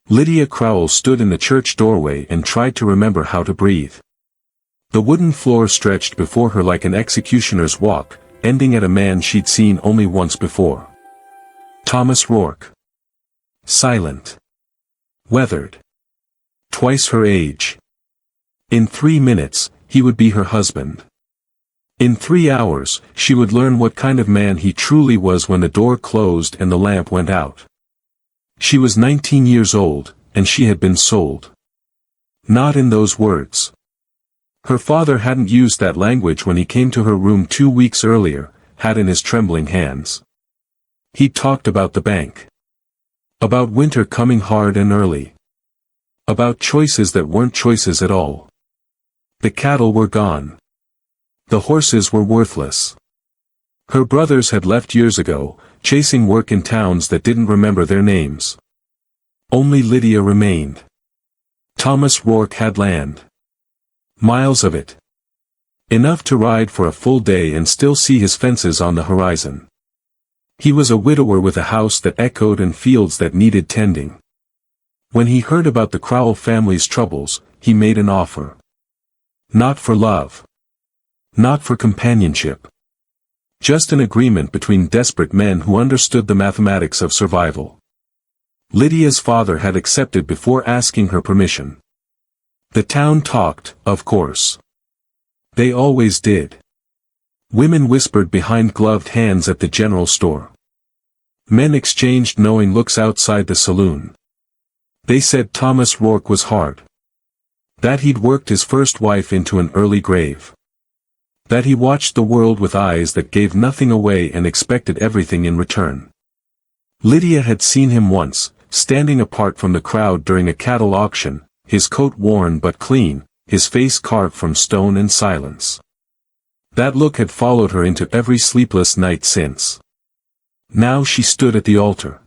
Lydia Crowell stood in the church doorway and tried to remember how to breathe. The wooden floor stretched before her like an executioner's walk, ending at a man she'd seen only once before. Thomas Rourke. Silent. Weathered. Twice her age. In 3 minutes, he would be her husband. In 3 hours, she would learn what kind of man he truly was when the door closed and the lamp went out. She was 19 years old, and she had been sold. Not in those words. Her father hadn't used that language when he came to her room 2 weeks earlier, hat in his trembling hands. He talked about the bank. About winter coming hard and early. About choices that weren't choices at all. The cattle were gone. The horses were worthless. Her brothers had left years ago, chasing work in towns that didn't remember their names. Only Lydia remained. Thomas Rourke had land. Miles of it. Enough to ride for a full day and still see his fences on the horizon. He was a widower with a house that echoed and fields that needed tending. When he heard about the Crowell family's troubles, he made an offer. Not for love. Not for companionship. Just an agreement between desperate men who understood the mathematics of survival. Lydia's father had accepted before asking her permission. The town talked, of course. They always did. Women whispered behind gloved hands at the general store. Men exchanged knowing looks outside the saloon. They said Thomas Rourke was hard. That he'd worked his first wife into an early grave. That he watched the world with eyes that gave nothing away and expected everything in return. Lydia had seen him once, standing apart from the crowd during a cattle auction, his coat worn but clean, his face carved from stone and silence. That look had followed her into every sleepless night since. Now she stood at the altar.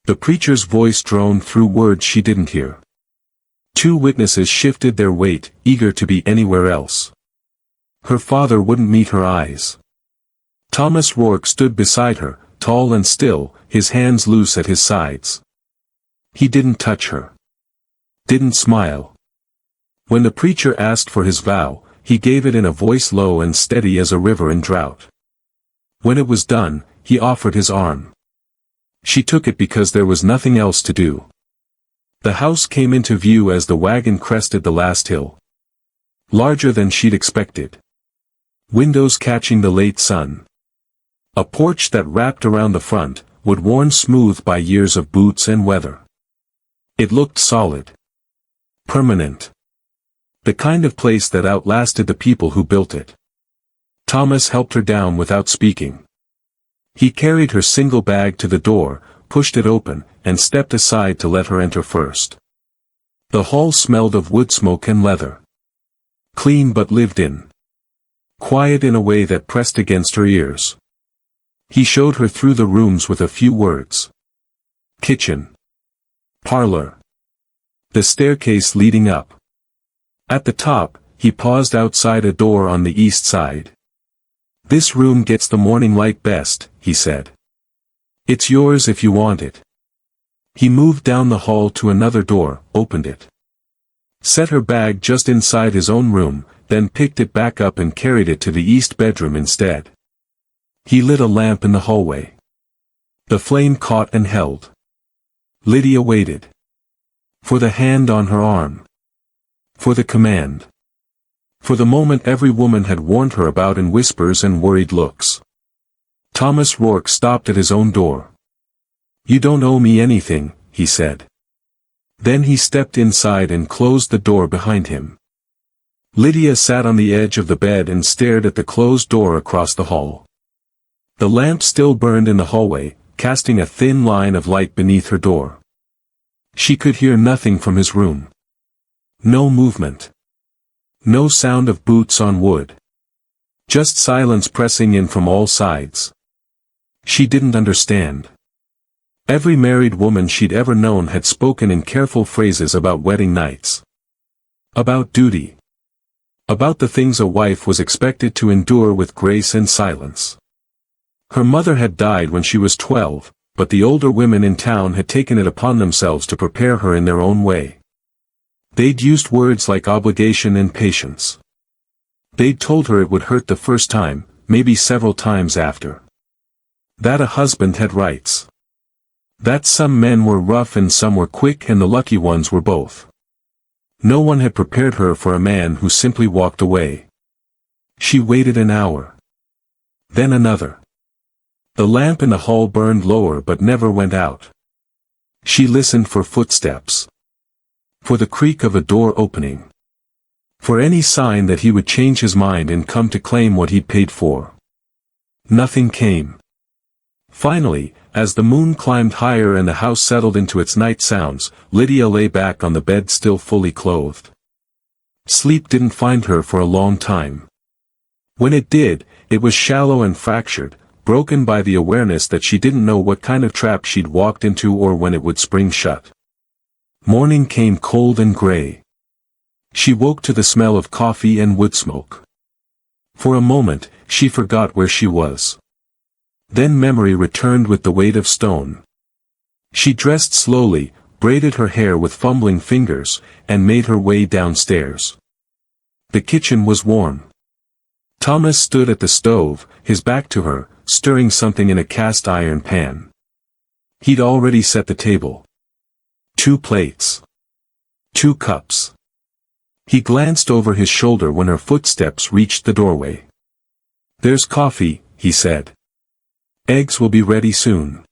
The preacher's voice droned through words she didn't hear. 2 witnesses shifted their weight, eager to be anywhere else. Her father wouldn't meet her eyes. Thomas Rourke stood beside her, tall and still, his hands loose at his sides. He didn't touch her. Didn't smile. When the preacher asked for his vow, he gave it in a voice low and steady as a river in drought. When it was done, he offered his arm. She took it because there was nothing else to do. The house came into view as the wagon crested the last hill. Larger than she'd expected. Windows catching the late sun. A porch that wrapped around the front, wood worn smooth by years of boots and weather. It looked solid. Permanent. The kind of place that outlasted the people who built it. Thomas helped her down without speaking. He carried her single bag to the door, pushed it open, and stepped aside to let her enter first. The hall smelled of wood smoke and leather. Clean but lived in. Quiet in a way that pressed against her ears. He showed her through the rooms with a few words. Kitchen. Parlor. The staircase leading up. At the top, he paused outside a door on the east side. This room gets the morning light best, he said. It's yours if you want it. He moved down the hall to another door, opened it. Set her bag just inside his own room, then picked it back up and carried it to the east bedroom instead. He lit a lamp in the hallway. The flame caught and held. Lydia waited. For the hand on her arm. For the command. For the moment every woman had warned her about in whispers and worried looks. Thomas Rourke stopped at his own door. You don't owe me anything, he said. Then he stepped inside and closed the door behind him. Lydia sat on the edge of the bed and stared at the closed door across the hall. The lamp still burned in the hallway, casting a thin line of light beneath her door. She could hear nothing from his room. No movement. No sound of boots on wood. Just silence pressing in from all sides. She didn't understand. Every married woman she'd ever known had spoken in careful phrases about wedding nights. About duty. About the things a wife was expected to endure with grace and silence. Her mother had died when she was 12, but the older women in town had taken it upon themselves to prepare her in their own way. They'd used words like obligation and patience. They'd told her it would hurt the first time, maybe several times after. That a husband had rights. That some men were rough and some were quick, and the lucky ones were both. No one had prepared her for a man who simply walked away. She waited an hour. Then another. The lamp in the hall burned lower but never went out. She listened for footsteps. For the creak of a door opening. For any sign that he would change his mind and come to claim what he'd paid for. Nothing came. Finally, as the moon climbed higher and the house settled into its night sounds, Lydia lay back on the bed still fully clothed. Sleep didn't find her for a long time. When it did, it was shallow and fractured, broken by the awareness that she didn't know what kind of trap she'd walked into or when it would spring shut. Morning came cold and gray. She woke to the smell of coffee and wood smoke. For a moment, she forgot where she was. Then memory returned with the weight of stone. She dressed slowly, braided her hair with fumbling fingers, and made her way downstairs. The kitchen was warm. Thomas stood at the stove, his back to her, stirring something in a cast iron pan. He'd already set the table. 2 plates. 2 cups. He glanced over his shoulder when her footsteps reached the doorway. "There's coffee," he said. "Eggs will be ready soon."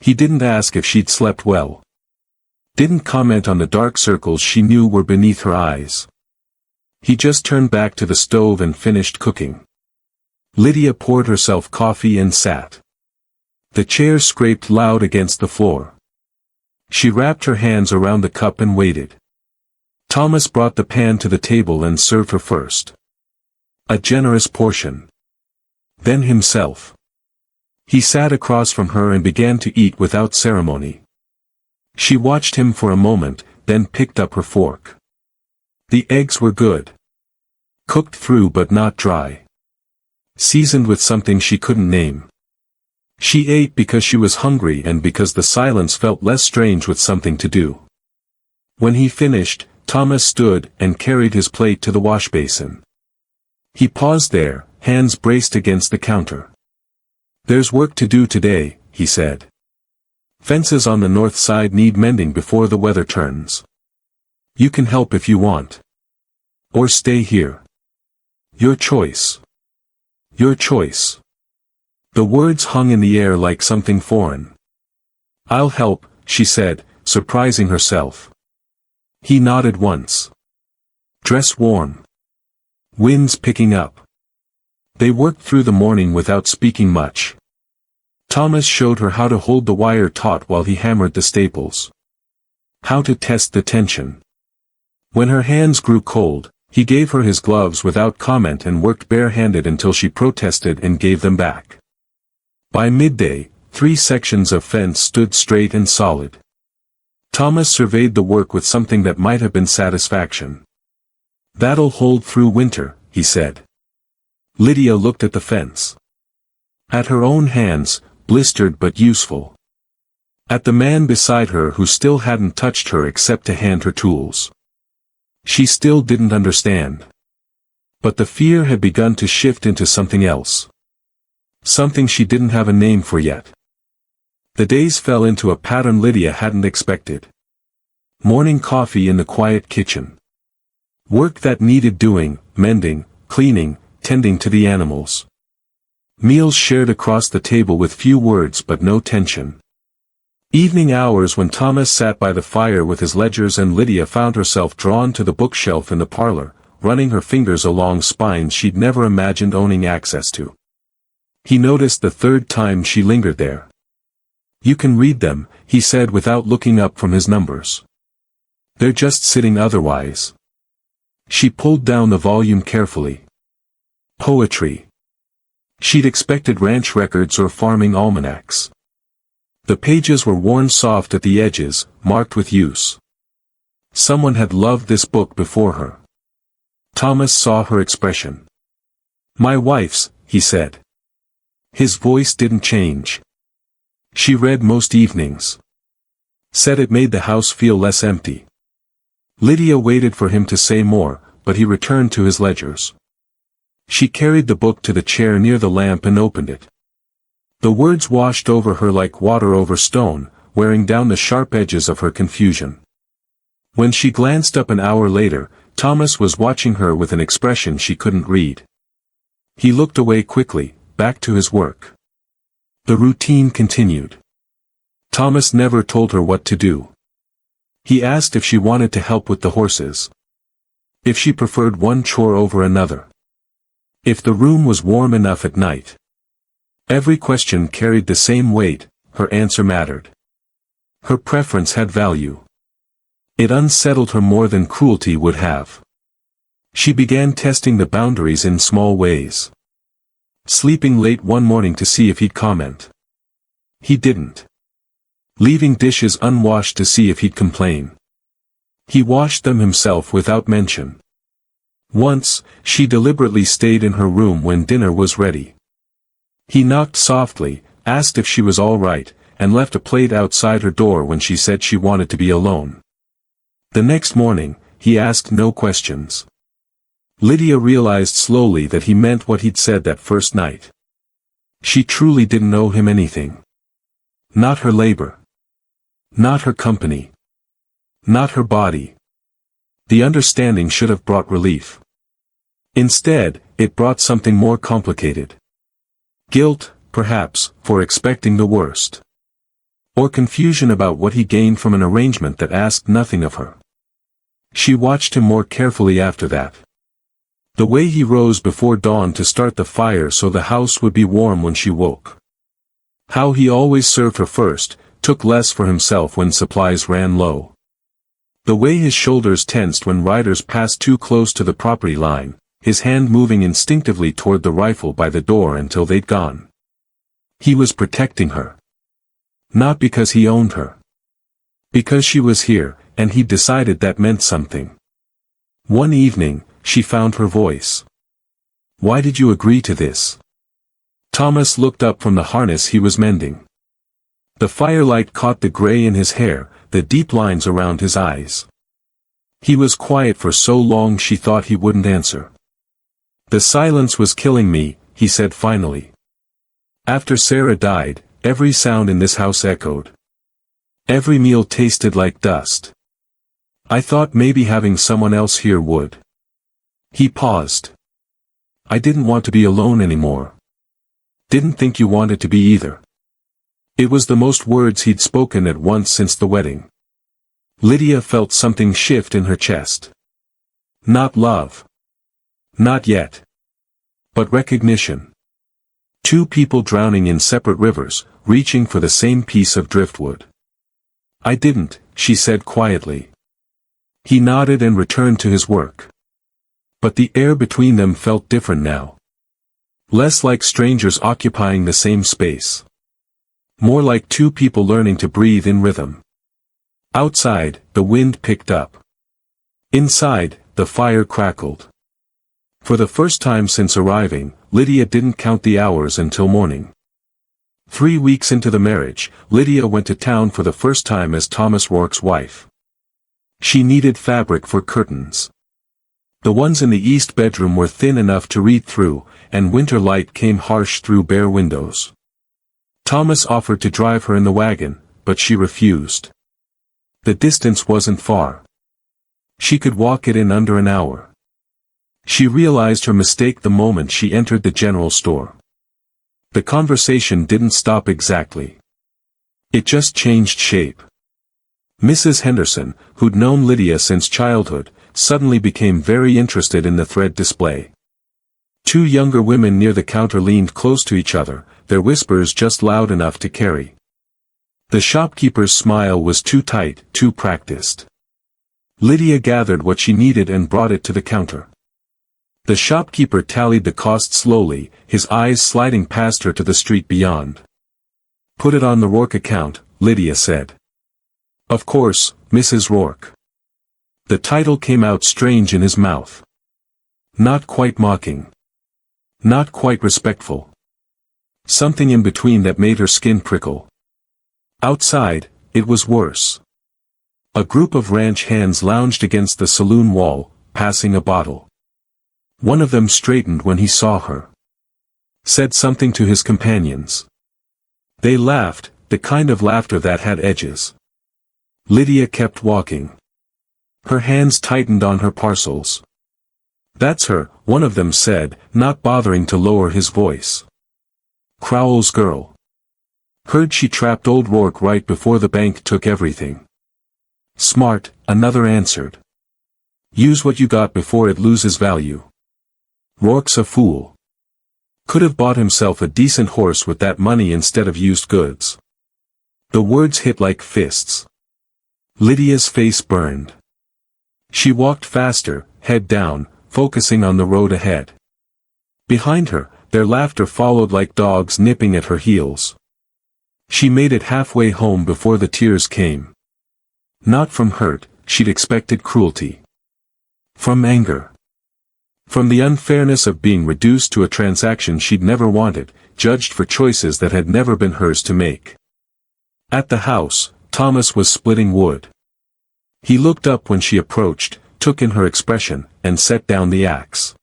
He didn't ask if she'd slept well. Didn't comment on the dark circles she knew were beneath her eyes. He just turned back to the stove and finished cooking. Lydia poured herself coffee and sat. The chair scraped loud against the floor. She wrapped her hands around the cup and waited. Thomas brought the pan to the table and served her first. A generous portion. Then himself. He sat across from her and began to eat without ceremony. She watched him for a moment, then picked up her fork. The eggs were good. Cooked through but not dry. Seasoned with something she couldn't name. She ate because she was hungry and because the silence felt less strange with something to do. When he finished, Thomas stood and carried his plate to the wash basin. He paused there, hands braced against the counter. "There's work to do today," he said. "Fences on the north side need mending before the weather turns. You can help if you want. Or stay here. Your choice. Your choice." The words hung in the air like something foreign. "I'll help," she said, surprising herself. He nodded once. "Dress warm. Wind's picking up." They worked through the morning without speaking much. Thomas showed her how to hold the wire taut while he hammered the staples. How to test the tension. When her hands grew cold, he gave her his gloves without comment and worked bare-handed until she protested and gave them back. By midday, 3 sections of fence stood straight and solid. Thomas surveyed the work with something that might have been satisfaction. "That'll hold through winter," he said. Lydia looked at the fence. At her own hands, blistered but useful. At the man beside her who still hadn't touched her except to hand her tools. She still didn't understand. But the fear had begun to shift into something else. Something she didn't have a name for yet. The days fell into a pattern Lydia hadn't expected. Morning coffee in the quiet kitchen. Work that needed doing, mending, cleaning, tending to the animals. Meals shared across the table with few words but no tension. Evening hours when Thomas sat by the fire with his ledgers and Lydia found herself drawn to the bookshelf in the parlor, running her fingers along spines she'd never imagined owning access to. He noticed the 3rd time she lingered there. "You can read them," he said without looking up from his numbers. "They're just sitting otherwise." She pulled down the volume carefully. Poetry. She'd expected ranch records or farming almanacs. The pages were worn soft at the edges, marked with use. Someone had loved this book before her. Thomas saw her expression. "My wife's," he said. His voice didn't change. She read most evenings. Said it made the house feel less empty. Lydia waited for him to say more, but he returned to his ledgers. She carried the book to the chair near the lamp and opened it. The words washed over her like water over stone, wearing down the sharp edges of her confusion. When she glanced up an hour later, Thomas was watching her with an expression she couldn't read. He looked away quickly, back to his work. The routine continued. Thomas never told her what to do. He asked if she wanted to help with the horses. If she preferred one chore over another. If the room was warm enough at night. Every question carried the same weight, her answer mattered. Her preference had value. It unsettled her more than cruelty would have. She began testing the boundaries in small ways. Sleeping late one morning to see if he'd comment. He didn't. Leaving dishes unwashed to see if he'd complain. He washed them himself without mention. Once, she deliberately stayed in her room when dinner was ready. He knocked softly, asked if she was all right, and left a plate outside her door when she said she wanted to be alone. The next morning, he asked no questions. Lydia realized slowly that he meant what he'd said that first night. She truly didn't owe him anything. Not her labor. Not her company. Not her body. The understanding should have brought relief. Instead, it brought something more complicated. Guilt, perhaps, for expecting the worst. Or confusion about what he gained from an arrangement that asked nothing of her. She watched him more carefully after that. The way he rose before dawn to start the fire so the house would be warm when she woke. How he always served her first, took less for himself when supplies ran low. The way his shoulders tensed when riders passed too close to the property line, his hand moving instinctively toward the rifle by the door until they'd gone. He was protecting her. Not because he owned her. Because she was here, and he'd decided that meant something. One evening, she found her voice. "Why did you agree to this?" Thomas looked up from the harness he was mending. The firelight caught the gray in his hair, the deep lines around his eyes. He was quiet for so long she thought he wouldn't answer. "The silence was killing me," he said finally. "After Sarah died, every sound in this house echoed. Every meal tasted like dust. I thought maybe having someone else here would." He paused. "I didn't want to be alone anymore." "Didn't think you wanted to be either." It was the most words he'd spoken at once since the wedding. Lydia felt something shift in her chest. Not love. Not yet. But recognition. Two people drowning in separate rivers, reaching for the same piece of driftwood. "I didn't," she said quietly. He nodded and returned to his work. But the air between them felt different now. Less like strangers occupying the same space. More like two people learning to breathe in rhythm. Outside, the wind picked up. Inside, the fire crackled. For the first time since arriving, Lydia didn't count the hours until morning. 3 weeks into the marriage, Lydia went to town for the first time as Thomas Rourke's wife. She needed fabric for curtains. The ones in the east bedroom were thin enough to read through, and winter light came harsh through bare windows. Thomas offered to drive her in the wagon, but she refused. The distance wasn't far. She could walk it in under an hour. She realized her mistake the moment she entered the general store. The conversation didn't stop exactly. It just changed shape. Mrs. Henderson, who'd known Lydia since childhood, suddenly became very interested in the thread display. Two younger women near the counter leaned close to each other, their whispers just loud enough to carry. The shopkeeper's smile was too tight, too practiced. Lydia gathered what she needed and brought it to the counter. The shopkeeper tallied the cost slowly, his eyes sliding past her to the street beyond. "Put it on the Rourke account," Lydia said. "Of course, Mrs. Rourke." The title came out strange in his mouth. Not quite mocking. Not quite respectful. Something in between that made her skin prickle. Outside, it was worse. A group of ranch hands lounged against the saloon wall, passing a bottle. One of them straightened when he saw her. Said something to his companions. They laughed, the kind of laughter that had edges. Lydia kept walking. Her hands tightened on her parcels. "That's her," one of them said, not bothering to lower his voice. "Crowell's girl. Heard she trapped old Rourke right before the bank took everything." "Smart," another answered. "Use what you got before it loses value. Rourke's a fool. Could have bought himself a decent horse with that money instead of used goods." The words hit like fists. Lydia's face burned. She walked faster, head down, focusing on the road ahead. Behind her, their laughter followed like dogs nipping at her heels. She made it halfway home before the tears came. Not from hurt, she'd expected cruelty. From anger. From the unfairness of being reduced to a transaction she'd never wanted, judged for choices that had never been hers to make. At the house, Thomas was splitting wood. He looked up when she approached, took in her expression, and set down the axe.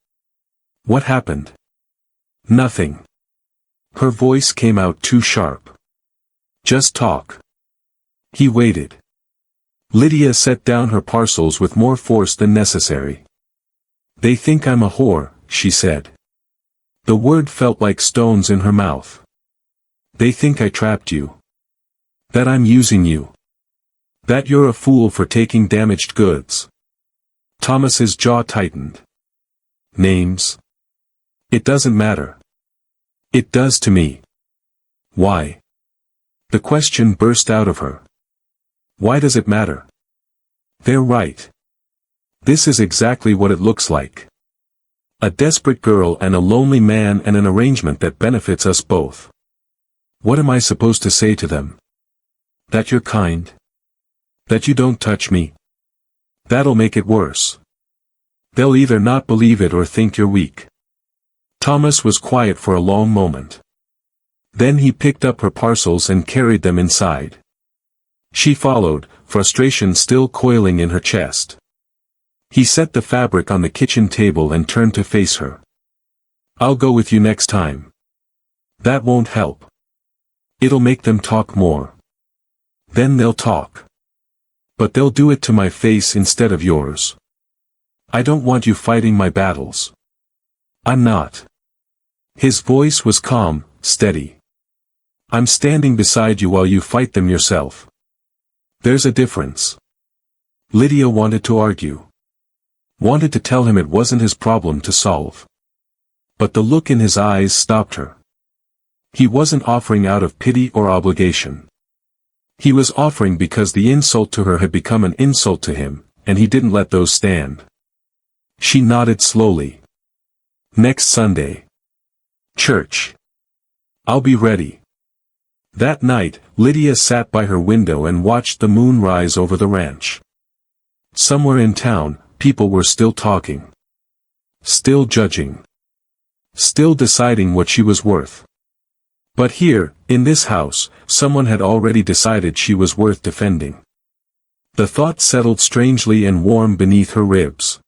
"What happened?" "Nothing." Her voice came out too sharp. "Just talk." He waited. Lydia set down her parcels with more force than necessary. "They think I'm a whore," she said. The word felt like stones in her mouth. "They think I trapped you. That I'm using you. That you're a fool for taking damaged goods." Thomas's jaw tightened. "Names? It doesn't matter." "It does to me." "Why?" The question burst out of her. "Why does it matter?" "They're right. This is exactly what it looks like. A desperate girl and a lonely man and an arrangement that benefits us both. What am I supposed to say to them? That you're kind? That you don't touch me? That'll make it worse. They'll either not believe it or think you're weak." Thomas was quiet for a long moment. Then he picked up her parcels and carried them inside. She followed, frustration still coiling in her chest. He set the fabric on the kitchen table and turned to face her. "I'll go with you next time." "That won't help. It'll make them talk more." "Then they'll talk. But they'll do it to my face instead of yours. I don't want you fighting my battles." "I'm not." His voice was calm, steady. "I'm standing beside you while you fight them yourself. There's a difference." Lydia wanted to argue. Wanted to tell him it wasn't his problem to solve. But the look in his eyes stopped her. He wasn't offering out of pity or obligation. He was offering because the insult to her had become an insult to him, and he didn't let those stand. She nodded slowly. "Next Sunday. Church. I'll be ready." That night, Lydia sat by her window and watched the moon rise over the ranch. Somewhere in town, people were still talking. Still judging. Still deciding what she was worth. But here, in this house, someone had already decided she was worth defending. The thought settled strangely and warm beneath her ribs.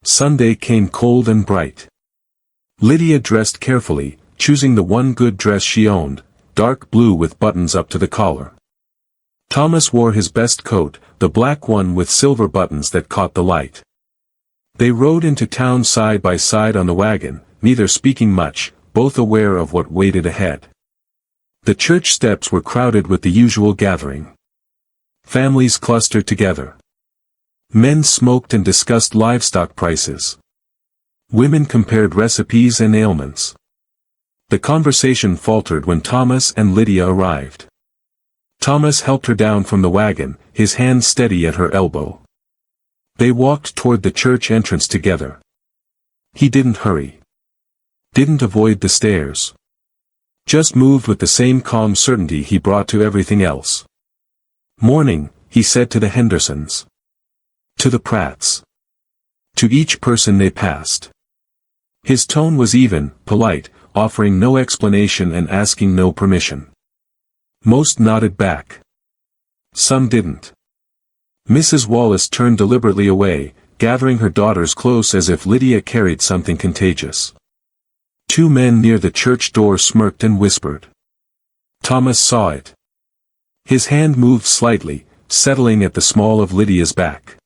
Sunday came cold and bright. Lydia dressed carefully, choosing the one good dress she owned, dark blue with buttons up to the collar. Thomas wore his best coat, the black one with silver buttons that caught the light. They rode into town side by side on the wagon, neither speaking much, both aware of what waited ahead. The church steps were crowded with the usual gathering. Families clustered together. Men smoked and discussed livestock prices. Women compared recipes and ailments. The conversation faltered when Thomas and Lydia arrived. Thomas helped her down from the wagon, his hand steady at her elbow. They walked toward the church entrance together. He didn't hurry. Didn't avoid the stairs. Just moved with the same calm certainty he brought to everything else. "Morning," he said to the Hendersons. To the Pratts. To each person they passed. His tone was even, polite, offering no explanation and asking no permission. Most nodded back. Some didn't. Mrs. Wallace turned deliberately away, gathering her daughters close as if Lydia carried something contagious. Two men near the church door smirked and whispered. Thomas saw it. His hand moved slightly, settling at the small of Lydia's back.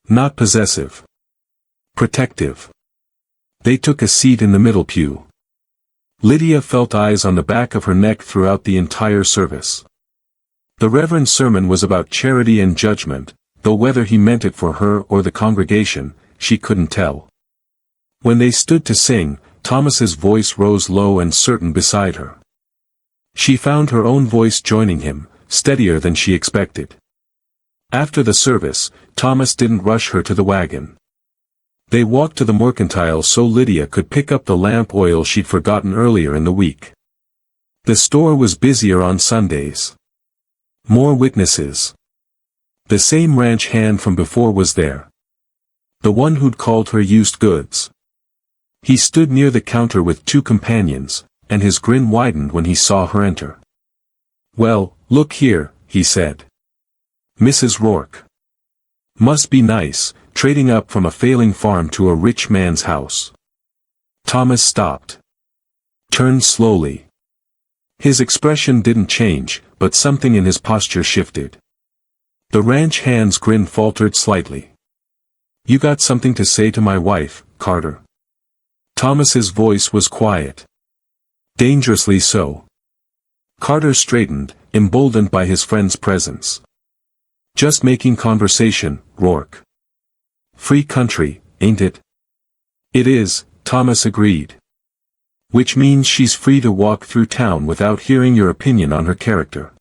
Not possessive. Protective. They took a seat in the middle pew. Lydia felt eyes on the back of her neck throughout the entire service. The Reverend's sermon was about charity and judgment, though whether he meant it for her or the congregation, she couldn't tell. When they stood to sing, Thomas's voice rose low and certain beside her. She found her own voice joining him, steadier than she expected. After the service, Thomas didn't rush her to the wagon. They walked to the mercantile so Lydia could pick up the lamp oil she'd forgotten earlier in the week. The store was busier on Sundays. More witnesses. The same ranch hand from before was there. The one who'd called her used goods. He stood near the counter with two companions, and his grin widened when he saw her enter. "Well, look here," he said. "Mrs. Rourke. Must be nice, trading up from a failing farm to a rich man's house." Thomas stopped. Turned slowly. His expression didn't change, but something in his posture shifted. The ranch hand's grin faltered slightly. "You got something to say to my wife, Carter?" Thomas's voice was quiet. Dangerously so. Carter straightened, emboldened by his friend's presence. "Just making conversation, Rourke. Free country, ain't it?" "It is," Thomas agreed. "Which means she's free to walk through town without hearing your opinion on her character.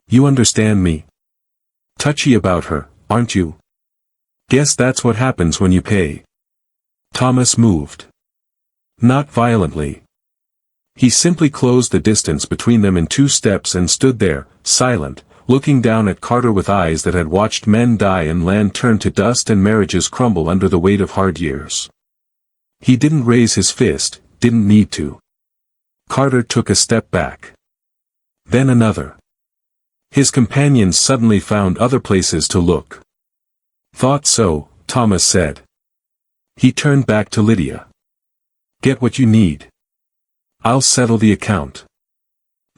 You understand me? Touchy about her, aren't you? Guess that's what happens when you pay." Thomas moved. Not violently. He simply closed the distance between them in 2 steps and stood there, silent, looking down at Carter with eyes that had watched men die and land turn to dust and marriages crumble under the weight of hard years. He didn't raise his fist, didn't need to. Carter took a step back. Then another. His companions suddenly found other places to look. "Thought so," Thomas said. He turned back to Lydia. "Get what you need. I'll settle the account."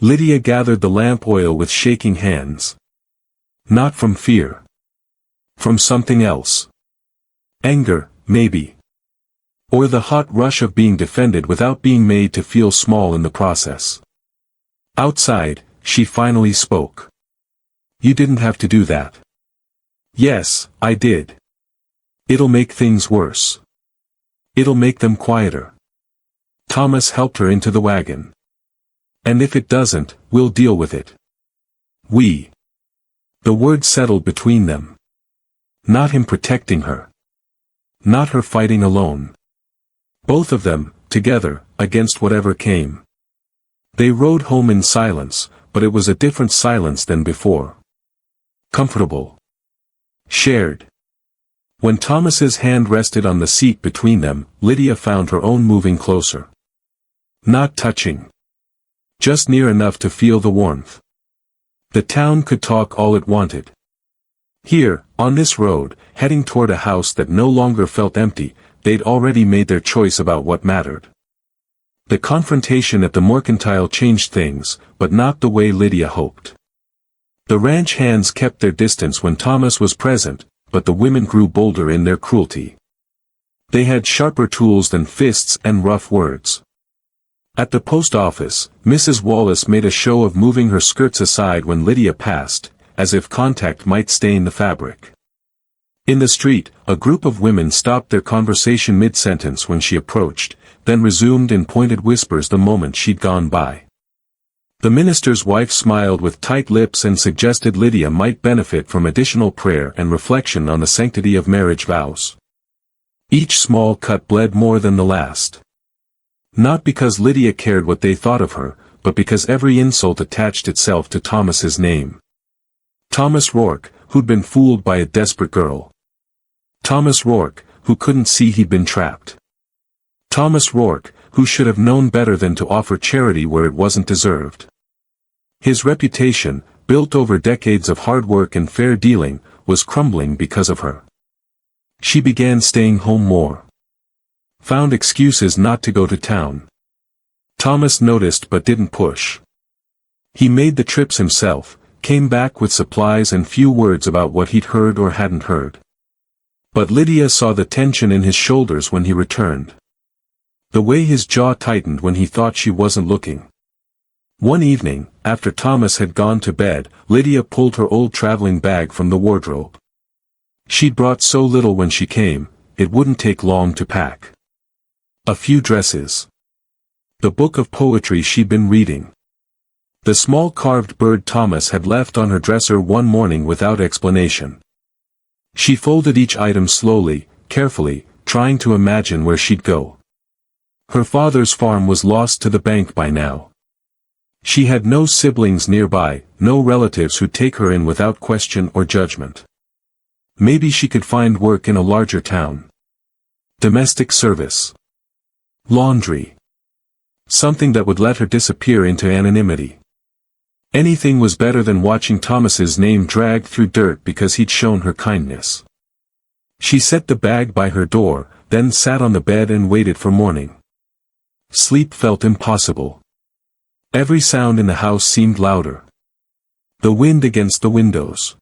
Lydia gathered the lamp oil with shaking hands. Not from fear. From something else. Anger, maybe. Or the hot rush of being defended without being made to feel small in the process. Outside, she finally spoke. "You didn't have to do that." "Yes, I did. It'll make things worse. It'll make them quieter." Thomas helped her into the wagon. "And if it doesn't, we'll deal with it." "We." The word settled between them. Not him protecting her. Not her fighting alone. Both of them, together, against whatever came. They rode home in silence, but it was a different silence than before. Comfortable. Shared. When Thomas's hand rested on the seat between them, Lydia found her own moving closer. Not touching. Just near enough to feel the warmth. The town could talk all it wanted. Here, on this road, heading toward a house that no longer felt empty, they'd already made their choice about what mattered. The confrontation at the mercantile changed things, but not the way Lydia hoped. The ranch hands kept their distance when Thomas was present, but the women grew bolder in their cruelty. They had sharper tools than fists and rough words. At the post office, Mrs. Wallace made a show of moving her skirts aside when Lydia passed, as if contact might stain the fabric. In the street, a group of women stopped their conversation mid-sentence when she approached, then resumed in pointed whispers the moment she'd gone by. The minister's wife smiled with tight lips and suggested Lydia might benefit from additional prayer and reflection on the sanctity of marriage vows. Each small cut bled more than the last. Not because Lydia cared what they thought of her, but because every insult attached itself to Thomas's name. Thomas Rourke, who'd been fooled by a desperate girl. Thomas Rourke, who couldn't see he'd been trapped. Thomas Rourke, who should have known better than to offer charity where it wasn't deserved. His reputation, built over decades of hard work and fair dealing, was crumbling because of her. She began staying home more. Found excuses not to go to town. Thomas noticed but didn't push. He made the trips himself, came back with supplies and few words about what he'd heard or hadn't heard. But Lydia saw the tension in his shoulders when he returned. The way his jaw tightened when he thought she wasn't looking. One evening, after Thomas had gone to bed, Lydia pulled her old traveling bag from the wardrobe. She'd brought so little when she came, it wouldn't take long to pack. A few dresses. The book of poetry she'd been reading. The small carved bird Thomas had left on her dresser one morning without explanation. She folded each item slowly, carefully, trying to imagine where she'd go. Her father's farm was lost to the bank by now. She had no siblings nearby, no relatives who'd take her in without question or judgment. Maybe she could find work in a larger town. Domestic service. Laundry. Something that would let her disappear into anonymity. Anything was better than watching Thomas's name dragged through dirt because he'd shown her kindness. She set the bag by her door, then sat on the bed and waited for morning. Sleep felt impossible. Every sound in the house seemed louder. The wind against the windows.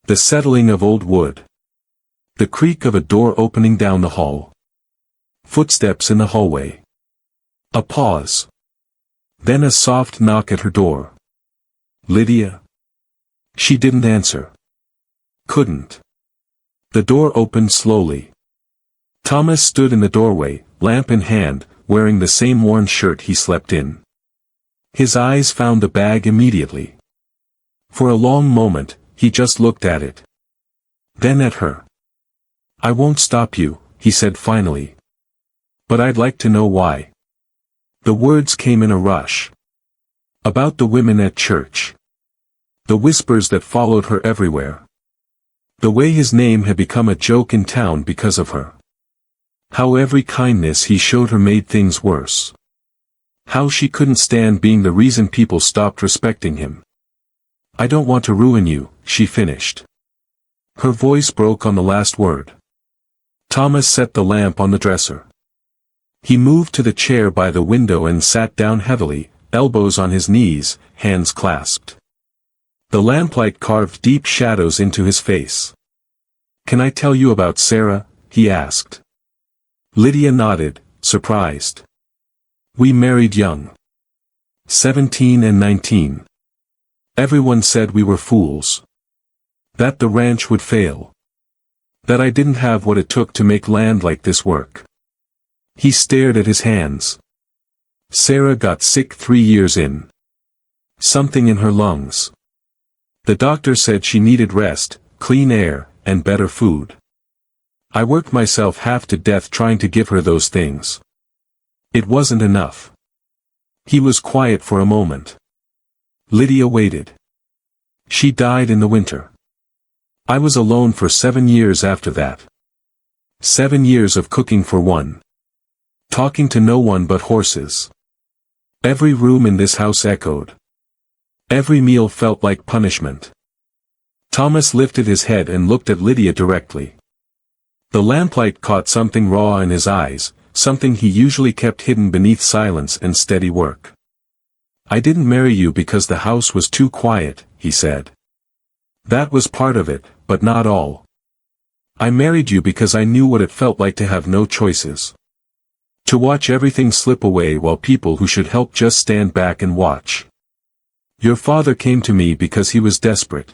The settling of old wood. The creak of a door opening down the hall. Footsteps in the hallway. A pause. Then a soft knock at her door. Lydia? She didn't answer. Couldn't. The door opened slowly. Thomas stood in the doorway, lamp in hand, wearing the same worn shirt he slept in. His eyes found the bag immediately. For a long moment, he just looked at it. Then at her. "I won't stop you," he said finally. "But I'd like to know why." The words came in a rush. About the women at church. The whispers that followed her everywhere. The way his name had become a joke in town because of her. How every kindness he showed her made things worse. How she couldn't stand being the reason people stopped respecting him. "I don't want to ruin you," she finished. Her voice broke on the last word. Thomas set the lamp on the dresser. He moved to the chair by the window and sat down heavily, elbows on his knees, hands clasped. The lamplight carved deep shadows into his face. "Can I tell you about Sarah?" he asked. Lydia nodded, surprised. "We married young. 17 and 19. Everyone said we were fools. That the ranch would fail. That I didn't have what it took to make land like this work." He stared at his hands. "Sarah got sick 3 years in. Something in her lungs. The doctor said she needed rest, clean air, and better food. I worked myself half to death trying to give her those things. It wasn't enough." He was quiet for a moment. Lydia waited. "She died in the winter. I was alone for 7 years after that. 7 years of cooking for one. Talking to no one but horses. Every room in this house echoed. Every meal felt like punishment." Thomas lifted his head and looked at Lydia directly. The lamplight caught something raw in his eyes, something he usually kept hidden beneath silence and steady work. "I didn't marry you because the house was too quiet," he said. "That was part of it, but not all. I married you because I knew what it felt like to have no choices. To watch everything slip away while people who should help just stand back and watch. Your father came to me because he was desperate.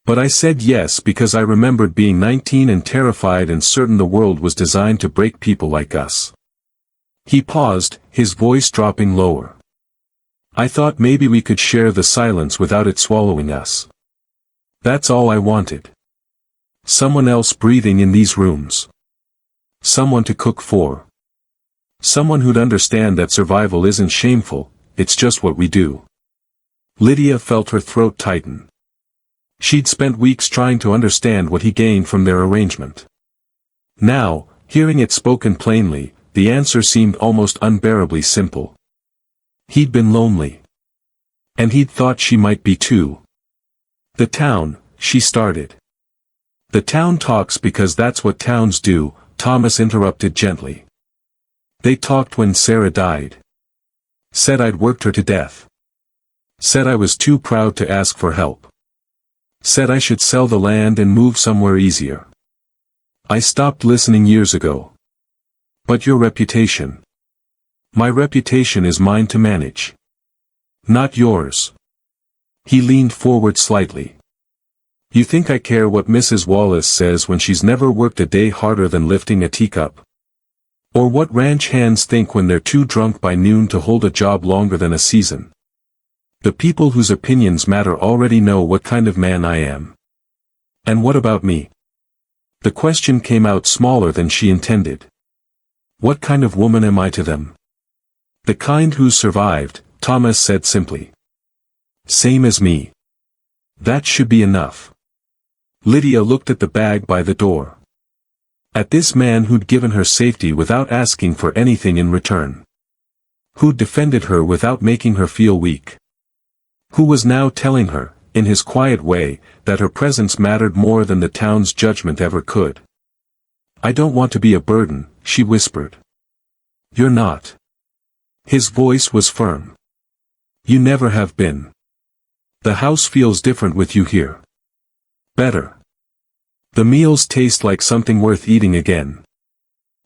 But I said yes because I remembered being 19 and terrified and certain the world was designed to break people like us." He paused, his voice dropping lower. "I thought maybe we could share the silence without it swallowing us. That's all I wanted. Someone else breathing in these rooms. Someone to cook for. Someone who'd understand that survival isn't shameful, it's just what we do." Lydia felt her throat tighten. She'd spent weeks trying to understand what he gained from their arrangement. Now, hearing it spoken plainly, the answer seemed almost unbearably simple. He'd been lonely. And he'd thought she might be too. The town, she started. The town talks because that's what towns do, Thomas interrupted gently. They talked when Sarah died. Said I'd worked her to death. Said I was too proud to ask for help. Said I should sell the land and move somewhere easier. I stopped listening years ago. But your reputation. My reputation is mine to manage. Not yours. He leaned forward slightly. You think I care what Mrs. Wallace says when she's never worked a day harder than lifting a teacup? Or what ranch hands think when they're too drunk by noon to hold a job longer than a season? The people whose opinions matter already know what kind of man I am. And what about me? The question came out smaller than she intended. What kind of woman am I to them? The kind who survived, Thomas said simply. Same as me. That should be enough. Lydia looked at the bag by the door. At this man who'd given her safety without asking for anything in return. Who'd defended her without making her feel weak. Who was now telling her, in his quiet way, that her presence mattered more than the town's judgment ever could. I don't want to be a burden, she whispered. You're not. His voice was firm. You never have been. The house feels different with you here. Better. The meals taste like something worth eating again.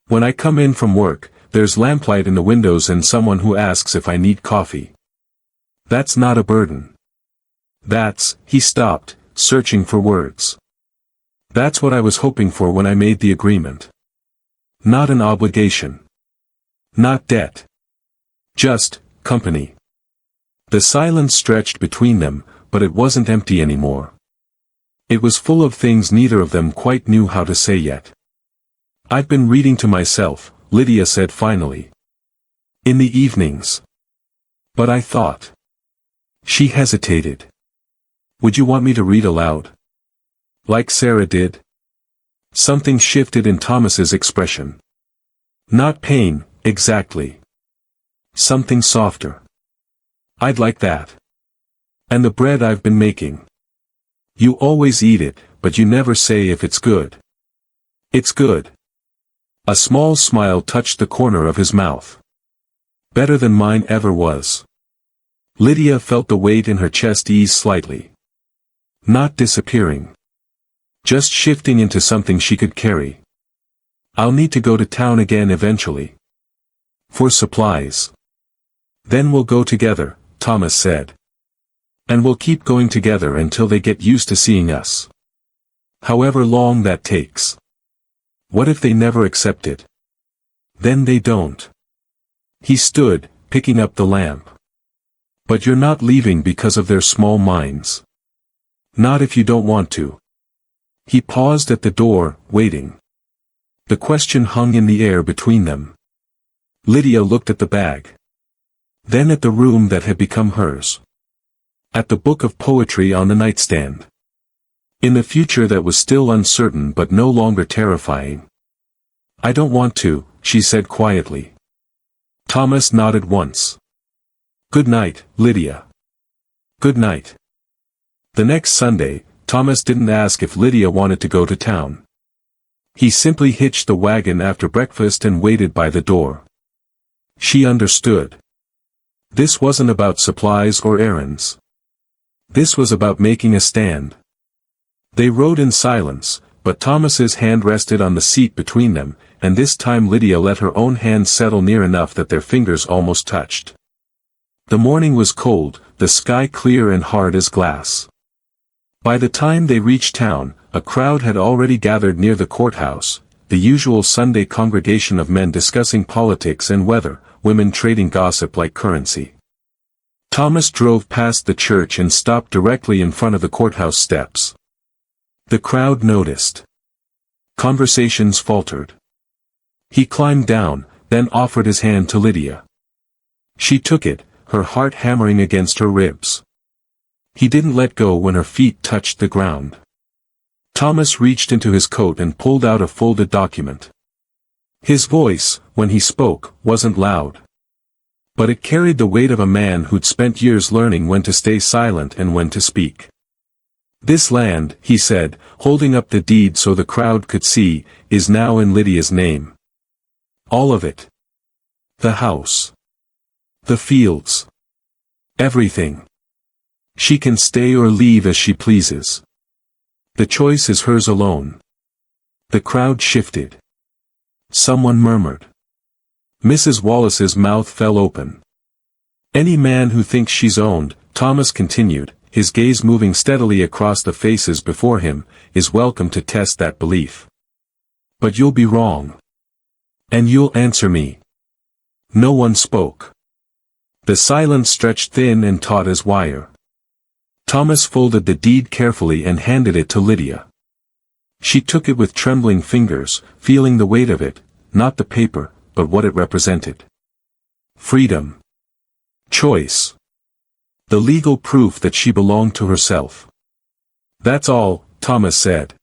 When I come in from work, there's lamplight in the windows and someone who asks if I need coffee. That's not a burden. He stopped, searching for words. That's what I was hoping for when I made the agreement. Not an obligation. Not debt. Just, company. The silence stretched between them, but it wasn't empty anymore. It was full of things neither of them quite knew how to say yet. I've been reading to myself, Lydia said finally. In the evenings. But I thought. She hesitated. Would you want me to read aloud? Like Sarah did? Something shifted in Thomas's expression. Not pain, exactly. Something softer. I'd like that. And the bread I've been making. You always eat it, but you never say if it's good. It's good. A small smile touched the corner of his mouth. Better than mine ever was. Lydia felt the weight in her chest ease slightly. Not disappearing. Just shifting into something she could carry. I'll need to go to town again eventually. For supplies. Then we'll go together, Thomas said. And we'll keep going together until they get used to seeing us. However long that takes. What if they never accept it? Then they don't. He stood, picking up the lamp. But you're not leaving because of their small minds. Not if you don't want to. He paused at the door, waiting. The question hung in the air between them. Lydia looked at the bag. Then at the room that had become hers. At the book of poetry on the nightstand. In the future that was still uncertain but no longer terrifying. I don't want to, she said quietly. Thomas nodded once. Good night, Lydia. Good night. The next Sunday, Thomas didn't ask if Lydia wanted to go to town. He simply hitched the wagon after breakfast and waited by the door. She understood. This wasn't about supplies or errands. This was about making a stand. They rode in silence, but Thomas's hand rested on the seat between them, and this time Lydia let her own hand settle near enough that their fingers almost touched. The morning was cold, the sky clear and hard as glass. By the time they reached town, a crowd had already gathered near the courthouse, the usual Sunday congregation of men discussing politics and weather, women trading gossip like currency. Thomas drove past the church and stopped directly in front of the courthouse steps. The crowd noticed. Conversations faltered. He climbed down, then offered his hand to Lydia. She took it, her heart hammering against her ribs. He didn't let go when her feet touched the ground. Thomas reached into his coat and pulled out a folded document. His voice, when he spoke, wasn't loud. But it carried the weight of a man who'd spent years learning when to stay silent and when to speak. "This land," he said, holding up the deed so the crowd could see, "is now in Lydia's name. All of it. The house. The fields. Everything. She can stay or leave as she pleases. The choice is hers alone." The crowd shifted. Someone murmured. Mrs. Wallace's mouth fell open. "Any man who thinks she's owned," Thomas continued, his gaze moving steadily across the faces before him, "is welcome to test that belief. But you'll be wrong. And you'll answer me." No one spoke. The silence stretched thin and taut as wire. Thomas folded the deed carefully and handed it to Lydia. She took it with trembling fingers, feeling the weight of it, not the paper, but what it represented. Freedom. Choice. The legal proof that she belonged to herself. "That's all," Thomas said.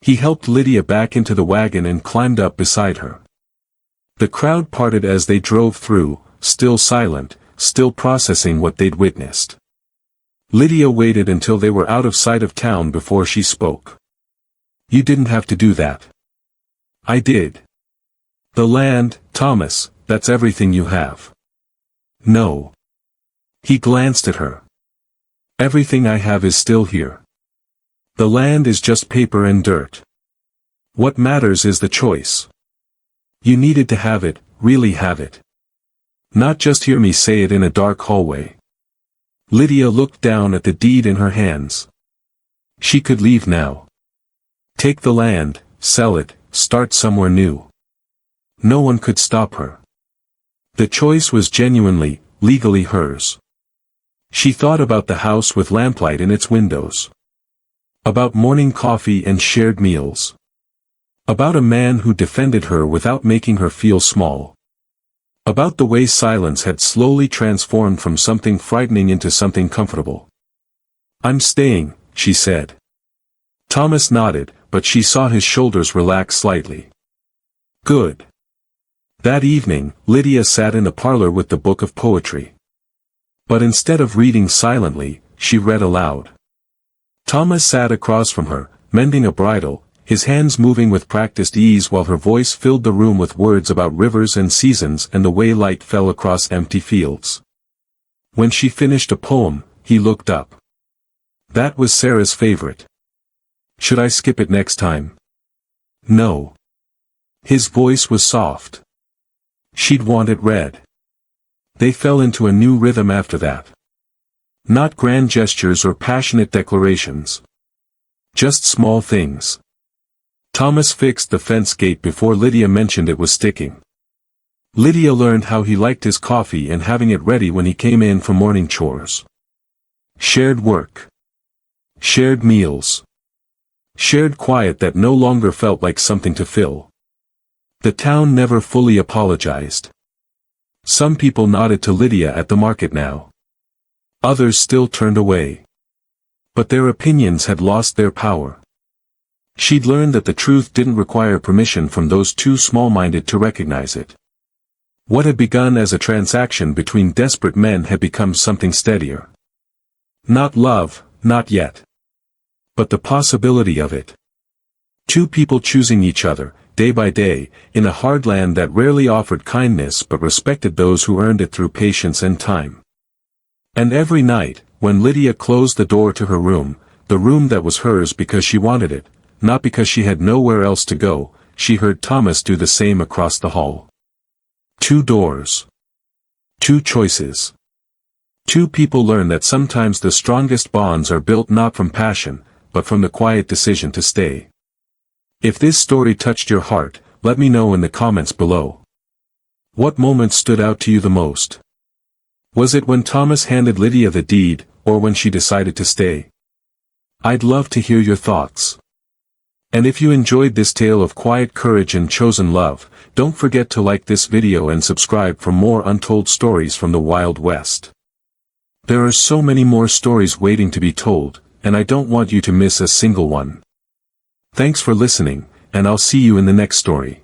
He helped Lydia back into the wagon and climbed up beside her. The crowd parted as they drove through, still silent, still processing what they'd witnessed. Lydia waited until they were out of sight of town before she spoke. "You didn't have to do that." "I did." "The land, Thomas, that's everything you have." "No." He glanced at her. "Everything I have is still here. The land is just paper and dirt. What matters is the choice. You needed to have it, really have it. Not just hear me say it in a dark hallway." Lydia looked down at the deed in her hands. She could leave now. Take the land, sell it, start somewhere new. No one could stop her. The choice was genuinely, legally hers. She thought about the house with lamplight in its windows. About morning coffee and shared meals. About a man who defended her without making her feel small. About the way silence had slowly transformed from something frightening into something comfortable. "I'm staying," she said. Thomas nodded, but she saw his shoulders relax slightly. "Good." That evening, Lydia sat in the parlor with the book of poetry. But instead of reading silently, she read aloud. Thomas sat across from her, mending a bridle, his hands moving with practiced ease while her voice filled the room with words about rivers and seasons and the way light fell across empty fields. When she finished a poem, he looked up. That was Sarah's favorite. "Should I skip it next time?" "No." His voice was soft. She'd want it read. They fell into a new rhythm after that. Not grand gestures or passionate declarations. Just small things. Thomas fixed the fence gate before Lydia mentioned it was sticking. Lydia learned how he liked his coffee and having it ready when he came in from morning chores. Shared work. Shared meals. Shared quiet that no longer felt like something to fill. The town never fully apologized. Some people nodded to Lydia at the market now. Others still turned away. But their opinions had lost their power. She'd learned that the truth didn't require permission from those too small-minded to recognize it. What had begun as a transaction between desperate men had become something steadier. Not love, not yet. But the possibility of it. Two people choosing each other, day by day, in a hard land that rarely offered kindness but respected those who earned it through patience and time. And every night, when Lydia closed the door to her room, the room that was hers because she wanted it, not because she had nowhere else to go, she heard Thomas do the same across the hall. Two doors. Two choices. Two people learn that sometimes the strongest bonds are built not from passion, but from the quiet decision to stay. If this story touched your heart, let me know in the comments below. What moment stood out to you the most? Was it when Thomas handed Lydia the deed, or when she decided to stay? I'd love to hear your thoughts. And if you enjoyed this tale of quiet courage and chosen love, don't forget to like this video and subscribe for more untold stories from the Wild West. There are so many more stories waiting to be told, and I don't want you to miss a single one. Thanks for listening, and I'll see you in the next story.